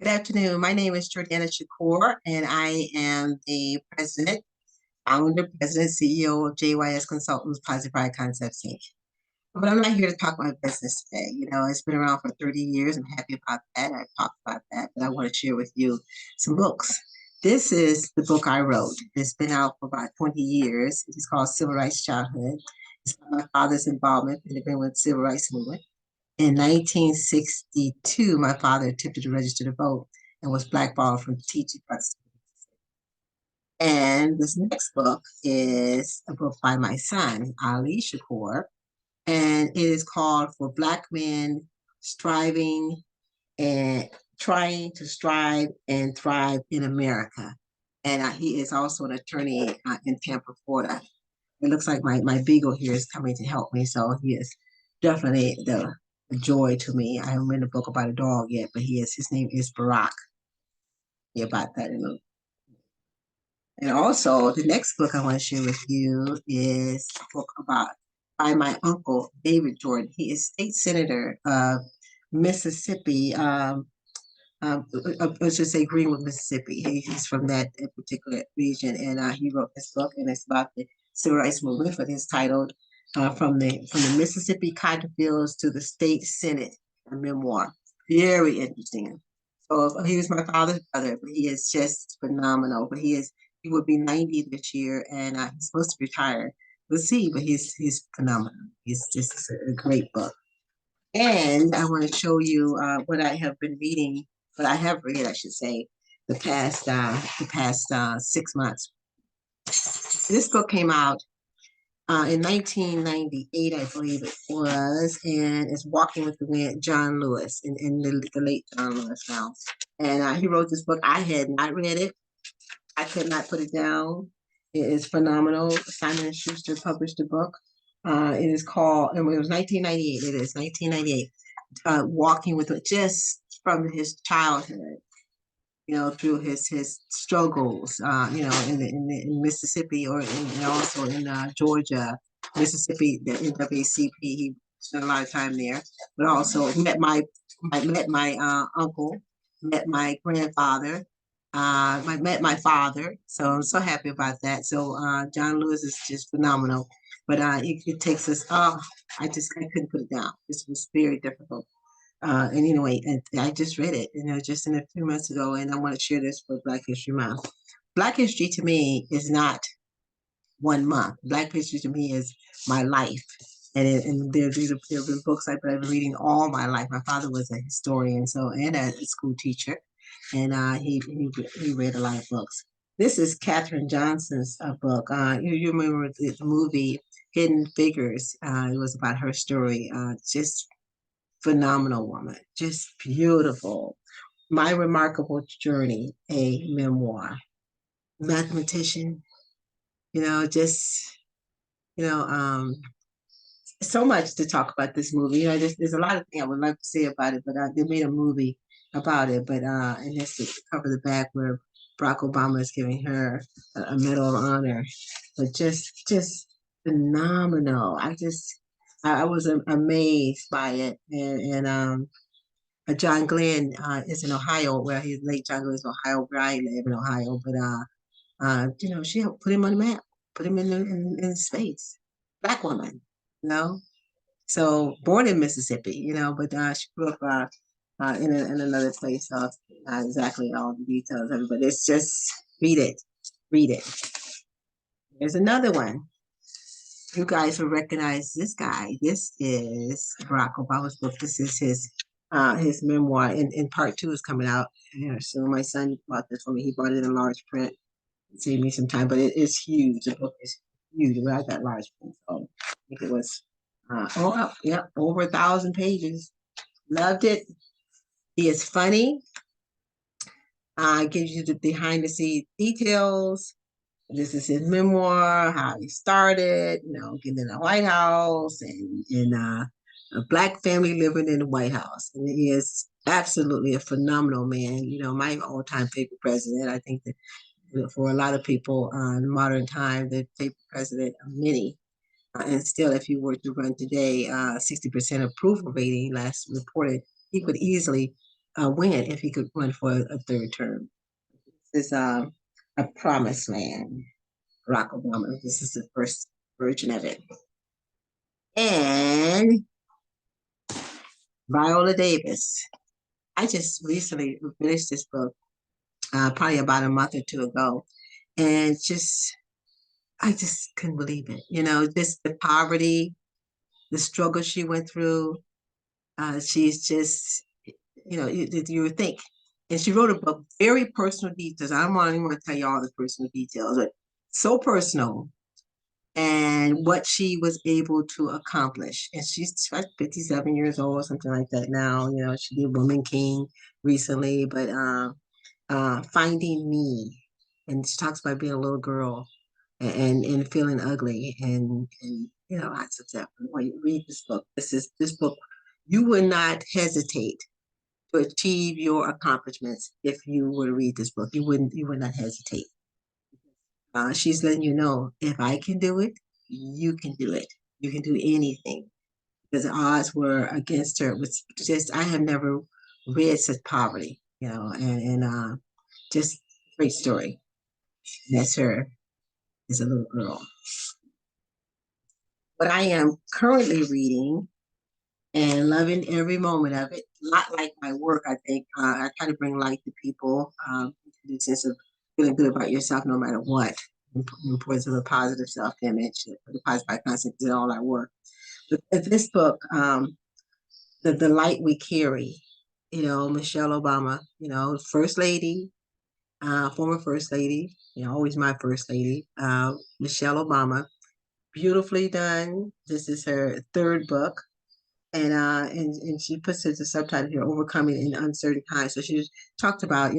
Good afternoon. My name is Jordana Shakur, and I am the founder, president, CEO of JYS Consultants, Positive Pride Concepts Inc. But I'm not here to talk about business today. It's been around for 30 years. I'm happy about that. I've talked about that, but I want to share with you some books. This is the book I wrote. It's been out for about 20 years. It's called Civil Rights Childhood. It's about my father's involvement in the civil rights movement. In 1962, my father attempted to register to vote and was blackballed from teaching us. And this next book is a book by my son, Ali Shakur, and it is called For Black Men Striving and Trying to Strive and Thrive in America. And he is also an attorney in Tampa, Florida. It looks like my beagle here is coming to help me, so he is definitely the joy to me. I haven't written a book about a dog yet, but his name is Barack. Yeah, about that in a And also, the next book I want to share with you is a book about by my uncle David Jordan. He is state senator of Mississippi. I should say Greenwood, Mississippi. He's from that particular region, and he wrote this book, and it's about the civil rights movement. But it's titled "From the Mississippi Cotton Fields to the State Senate," a memoir. Very interesting. So he was my father's brother, but he is just phenomenal. But he would be 90 this year, and he's supposed to retire. We'll see, but he's phenomenal. He's just a great book. And I want to show you what I have been reading, what I have read, I should say, the past 6 months. This book came out in 1998, I believe it was, and it's Walking with the Wind, John Lewis, and the late John Lewis now. And he wrote this book. I had not read it. I could not put it down. It is phenomenal. Simon and Schuster published the book. It is called, and it was 1998. It is 1998. Walking with it, just from his childhood, through his struggles, in Mississippi and also in Georgia, Mississippi, the NAACP. He spent a lot of time there, but also met my uncle, met my grandfather. I met my father, so I'm so happy about that. So John Lewis is just phenomenal, but it takes us. Oh, I couldn't put it down. This was very difficult. And anyway, and I just read it, just in a few months ago, and I want to share this for Black History Month. Black History to me is not 1 month. Black History to me is my life. And there have been books I've been reading all my life. My father was a historian, and a school teacher, and he read a lot of books. This is Katherine Johnson's book. You remember the movie Hidden Figures? It was about her story. Just phenomenal woman, just beautiful. My Remarkable Journey, a memoir. Mathematician, just, you know, um, so much to talk about this movie. There's a lot of things I would love to say about it, but they made a movie about it. But and that's to cover the back where Barack Obama is giving her a Medal of Honor. But just phenomenal. I was amazed by it, and John Glenn is in Ohio, where he's late John Glenn is in Ohio, where I live in Ohio. But she helped put him on the map, put him in space. Black woman, you know. So born in Mississippi, but she grew up in another place. So not exactly all the details of it, but it's just read it. There's another one. You guys will recognize this guy. This is Barack Obama's book. This is his memoir, and part two is coming out. So my son bought this for me. He bought it in large print. It saved me some time, but it is huge. The book is huge. I got large print, so I think it was over 1,000 pages. Loved it. He is funny. Gives you the behind the scenes details. This is his memoir, how he started, getting in the White House and a Black family living in the White House. And he is absolutely a phenomenal man. My all-time favorite president. I think that for a lot of people in modern time, the favorite president of many. And still, if you were to run today, 60% approval rating last reported, he could easily win if he could run for a third term. This is a promised land. Barack Obama. This is the first version of it. And Viola Davis. I just recently finished this book, probably about a month or two ago, and I just couldn't believe it. Just the poverty, the struggle she went through. She's just, you would think. And she wrote a book, very personal details. I don't even want to tell you all the personal details, but so personal and what she was able to accomplish. And she's like 57 years old or something like that now. She did Woman King recently, but Finding Me. And she talks about being a little girl and feeling ugly. And I said, when you read this book, this book, you would not hesitate to achieve your accomplishments if you were to read this book. You would not hesitate. She's letting you know if I can do it, you can do it. You can do anything because the odds were against her. It was just I have never read such poverty, and just great story. And that's her as a little girl. What I am currently reading and loving every moment of it. Not like my work, I think. I try to bring light to people, in the sense of feeling good about yourself no matter what. The importance of a positive self-image, the positive concept is all our work. But this book, the light we carry, Michelle Obama, first lady, former first lady, always my first lady, Michelle Obama, beautifully done. This is her third book and she puts it the subtitle here, overcoming in uncertain times. So she talked about,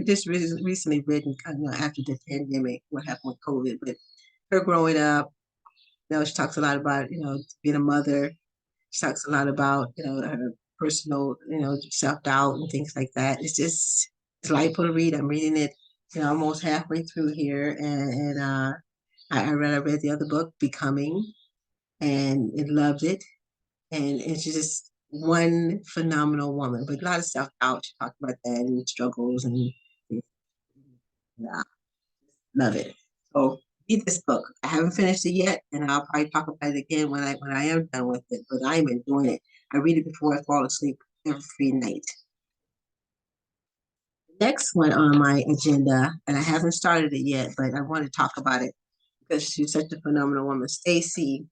just recently written, after the pandemic, what happened with COVID, but her growing up, she talks a lot about, being a mother. She talks a lot about, her personal, self-doubt and things like that. It's delightful to read. I'm reading it, almost halfway through here. And I read the other book, Becoming, and loved it and she's just one phenomenal woman, but a lot of self doubt. She talked about that and struggles and yeah, love it. So read this book. I haven't finished it yet, and I'll probably talk about it again when I am done with it. But I'm enjoying it. I read it before I fall asleep every night. Next one on my agenda, and I haven't started it yet, but I want to talk about it because she's such a phenomenal woman. Stacey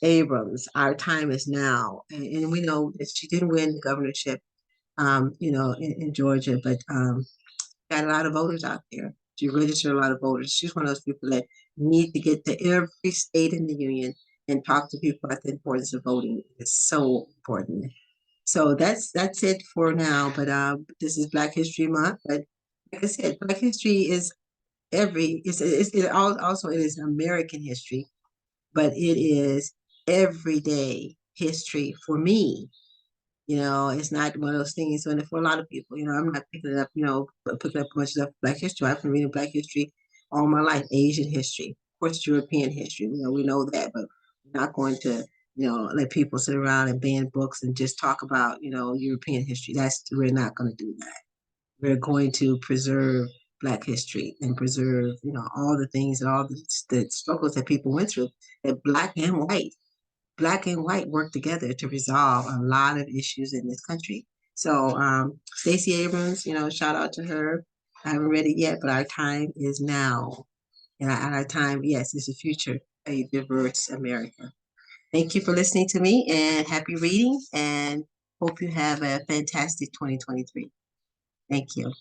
Abrams, Our Time Is Now, and we know that she didn't win the governorship in Georgia, but got a lot of voters out there. She registered a lot of voters. She's one of those people that need to get to every state in the union and talk to people about the importance of voting. It's so important. So that's it for now. But this is Black History Month. But like I said, Black History is also it is American history, but it is everyday history for me. It's not one of those things. And for a lot of people, I'm not picking it up, picking up much stuff Black history. I've been reading Black history all my life, Asian history, of course, European history. We know that, but we're not going to, let people sit around and ban books and just talk about, European history. We're not going to do that. We're going to preserve Black history and preserve, all the things and all the struggles that people went through, that black and white work together to resolve a lot of issues in this country. So Stacey Abrams, shout out to her. I haven't read it yet, but our time is now. And our time, yes, is the future, a diverse America. Thank you for listening to me and happy reading and hope you have a fantastic 2023. Thank you.